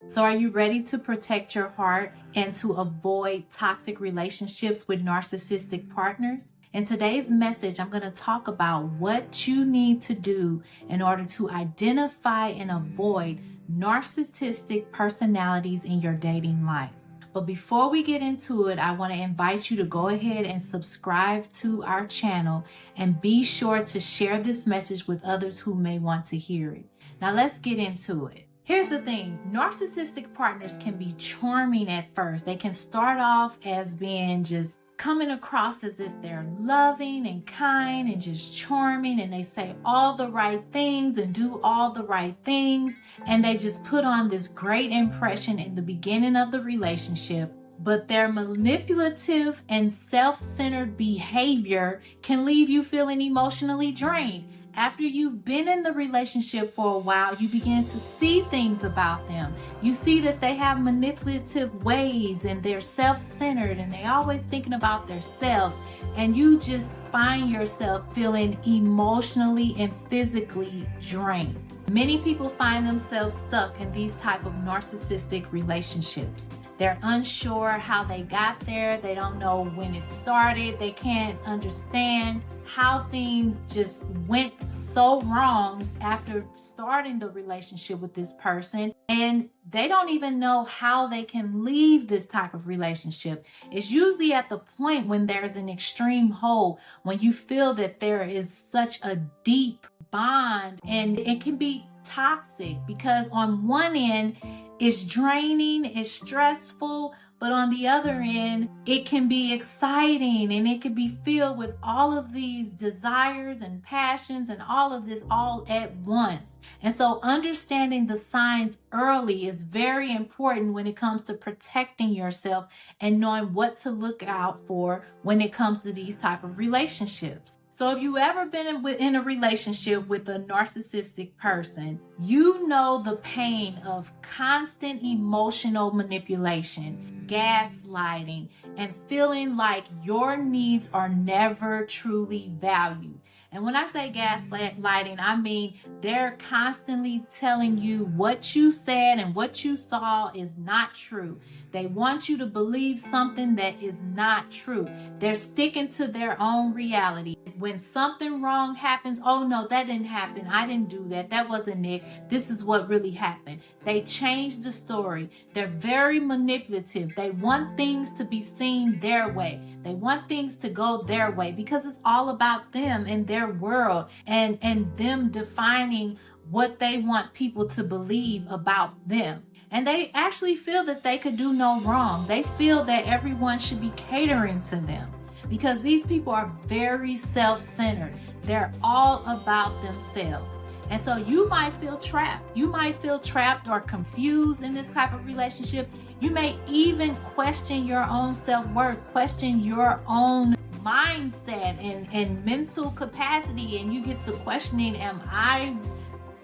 So are you ready to protect your heart and to avoid toxic relationships with narcissistic partners? In today's message, I'm going to talk about what you need to do in order to identify and avoid narcissistic personalities in your dating life. But before we get into it, I want to invite you to go ahead and subscribe to our channel and be sure to share this message with others who may want to hear it. Now let's get into it. Here's the thing, narcissistic partners can be charming at first. They can start off as being just coming across as if they're loving and kind and just charming, and they say all the right things and do all the right things, and they just put on this great impression in the beginning of the relationship. But their manipulative and self-centered behavior can leave you feeling emotionally drained. After you've been in the relationship for a while, you begin to see things about them. You see that they have manipulative ways and they're self-centered and they're always thinking about themselves. And you just find yourself feeling emotionally and physically drained. Many people find themselves stuck in these type of narcissistic relationships. They're unsure how they got there. They don't know when it started. They can't understand how things just went so wrong after starting the relationship with this person. And they don't even know how they can leave this type of relationship. It's usually at the point when there's an extreme hole, when you feel that there is such a deep bond, and it can be toxic because on one end it's draining, it's stressful, but on the other end it can be exciting and it can be filled with all of these desires and passions and all of this all at once. And so understanding the signs early is very important when it comes to protecting yourself and knowing what to look out for when it comes to these type of relationships. So if you've ever been in a relationship with a narcissistic person, you know the pain of constant emotional manipulation, gaslighting, and feeling like your needs are never truly valued. And when I say gaslighting, I mean they're constantly telling you what you said and what you saw is not true. They want you to believe something that is not true. They're sticking to their own reality. When something wrong happens, oh no, that didn't happen. I didn't do that. That wasn't it. This is what really happened. They change the story. They're very manipulative. They want things to be seen their way. They want things to go their way because it's all about them and their world and them defining what they want people to believe about them. And they actually feel that they could do no wrong. They feel that everyone should be catering to them because these people are very self-centered. They're all about themselves. And so you might feel trapped. You might feel trapped or confused in this type of relationship. You may even question your own self-worth, question your own mindset and mental capacity. And you get to questioning, am I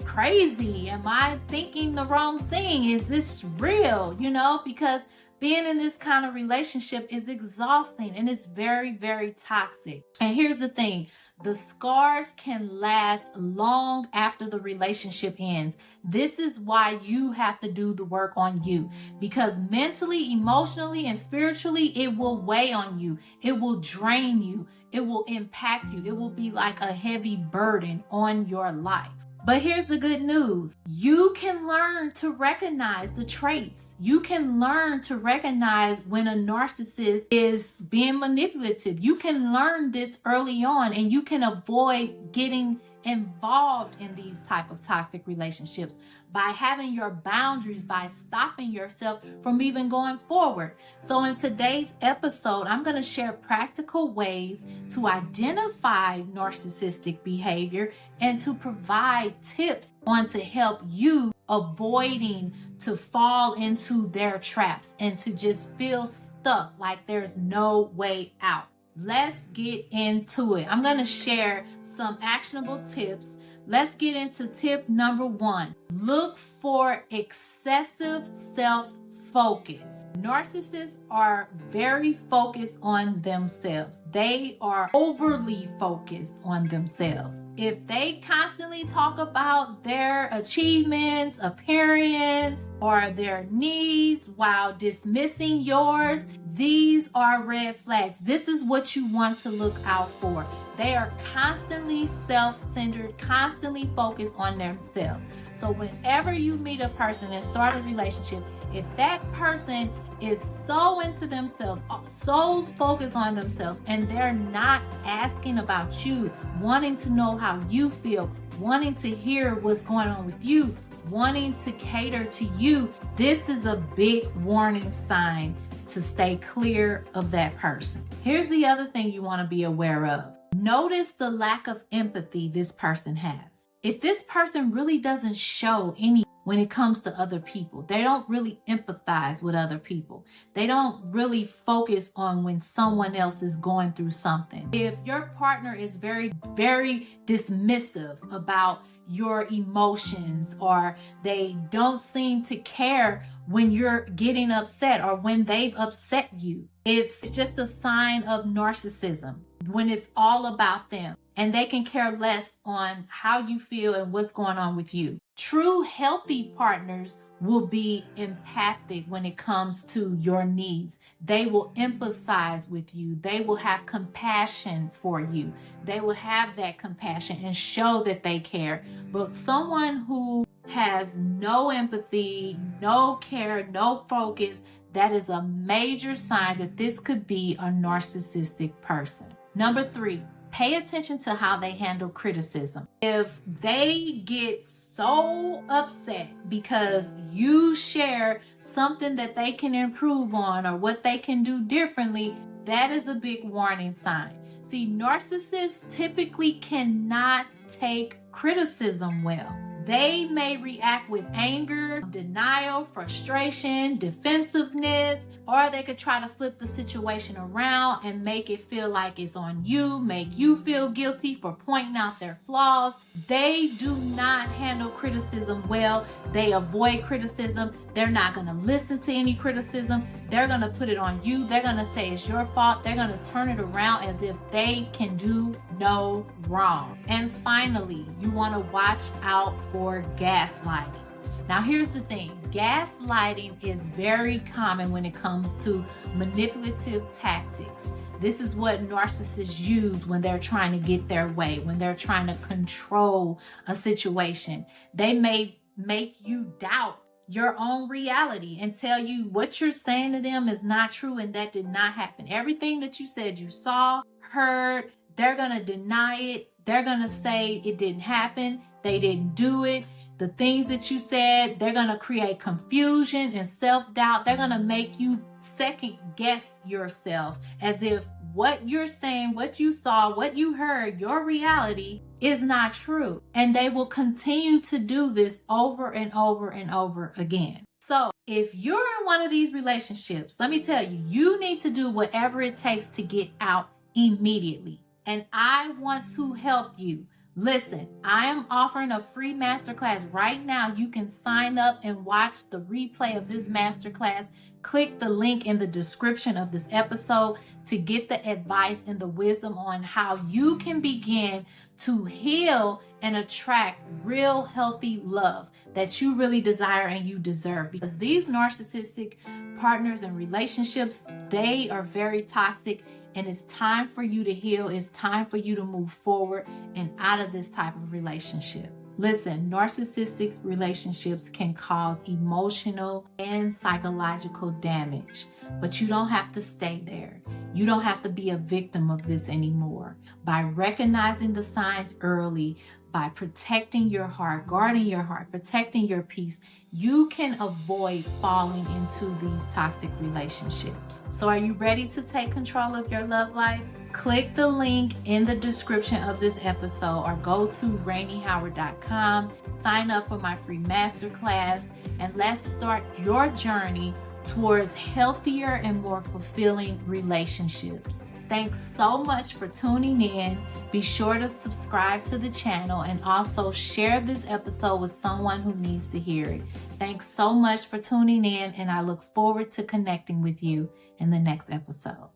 crazy? Am I thinking the wrong thing? Is this real? Because being in this kind of relationship is exhausting and it's very, very toxic. And here's the thing. The scars can last long after the relationship ends. This is why you have to do the work on you, because mentally, emotionally, and spiritually, it will weigh on you. It will drain you. It will impact you. It will be like a heavy burden on your life. But here's the good news. You can learn to recognize the traits. You can learn to recognize when a narcissist is being manipulative. You can learn this early on and you can avoid getting involved in these type of toxic relationships by having your boundaries, by stopping yourself from even going forward. So in today's episode, I'm going to share practical ways to identify narcissistic behavior and to provide tips on to help you avoiding to fall into their traps and to just feel stuck like there's no way out. Let's get into it. I'm going to share some actionable tips. Let's get into tip number 1. Look for excessive self focused. Narcissists are very focused on themselves. They are overly focused on themselves. If they constantly talk about their achievements, appearance, or their needs while dismissing yours, these are red flags. This is what you want to look out for. They are constantly self-centered, constantly focused on themselves. So whenever you meet a person and start a relationship, if that person is so into themselves, so focused on themselves, and they're not asking about you, wanting to know how you feel, wanting to hear what's going on with you, wanting to cater to you, this is a big warning sign to stay clear of that person. Here's the other thing you want to be aware of. Notice the lack of empathy this person has. If this person really doesn't show any when it comes to other people, they don't really empathize with other people. They don't really focus on when someone else is going through something. If your partner is very, very dismissive about your emotions, or they don't seem to care when you're getting upset or when they've upset you, it's just a sign of narcissism, when it's all about them and they can care less on how you feel and what's going on with you. True healthy partners will be empathic when it comes to your needs. They will empathize with you. They will have compassion for you. They will have that compassion and show that they care. But someone who has no empathy, no care, no focus, that is a major sign that this could be a narcissistic person. Number 3, pay attention to how they handle criticism. If they get so upset because you share something that they can improve on or what they can do differently, that is a big warning sign. See, narcissists typically cannot take criticism well. They may react with anger, denial, frustration, defensiveness, or they could try to flip the situation around and make it feel like it's on you, make you feel guilty for pointing out their flaws. They do not handle criticism well. They avoid criticism. They're not going to listen to any criticism. They're going to put it on you. They're going to say it's your fault. They're going to turn it around as if they can do no wrong. And finally, you want to watch out for gaslighting. Now, here's the thing. Gaslighting is very common when it comes to manipulative tactics. This is what narcissists use when they're trying to get their way, when they're trying to control a situation. They may make you doubt your own reality and tell you what you're saying to them is not true and that did not happen. Everything that you said you saw, heard, they're going to deny it. They're going to say it didn't happen. They didn't do it. The things that you said, they're going to create confusion and self-doubt. They're going to make you second guess yourself as if what you're saying, what you saw, what you heard, your reality is not true. And they will continue to do this over and over and over again. So if you're in one of these relationships, let me tell you, you need to do whatever it takes to get out immediately. And I want to help you. Listen, I am offering a free masterclass right now. You can sign up and watch the replay of this masterclass. Click the link in the description of this episode to get the advice and the wisdom on how you can begin to heal and attract real healthy love that you really desire and you deserve. Because these narcissistic partners and relationships, they are very toxic. And it's time for you to heal. It's time for you to move forward and out of this type of relationship. Listen, narcissistic relationships can cause emotional and psychological damage, but you don't have to stay there. You don't have to be a victim of this anymore. By recognizing the signs early, by protecting your heart, guarding your heart, protecting your peace, you can avoid falling into these toxic relationships. So are you ready to take control of your love life? Click the link in the description of this episode or go to RainieHoward.com, sign up for my free masterclass, and let's start your journey towards healthier and more fulfilling relationships. Thanks so much for tuning in. Be sure to subscribe to the channel and also share this episode with someone who needs to hear it. Thanks so much for tuning in, and I look forward to connecting with you in the next episode.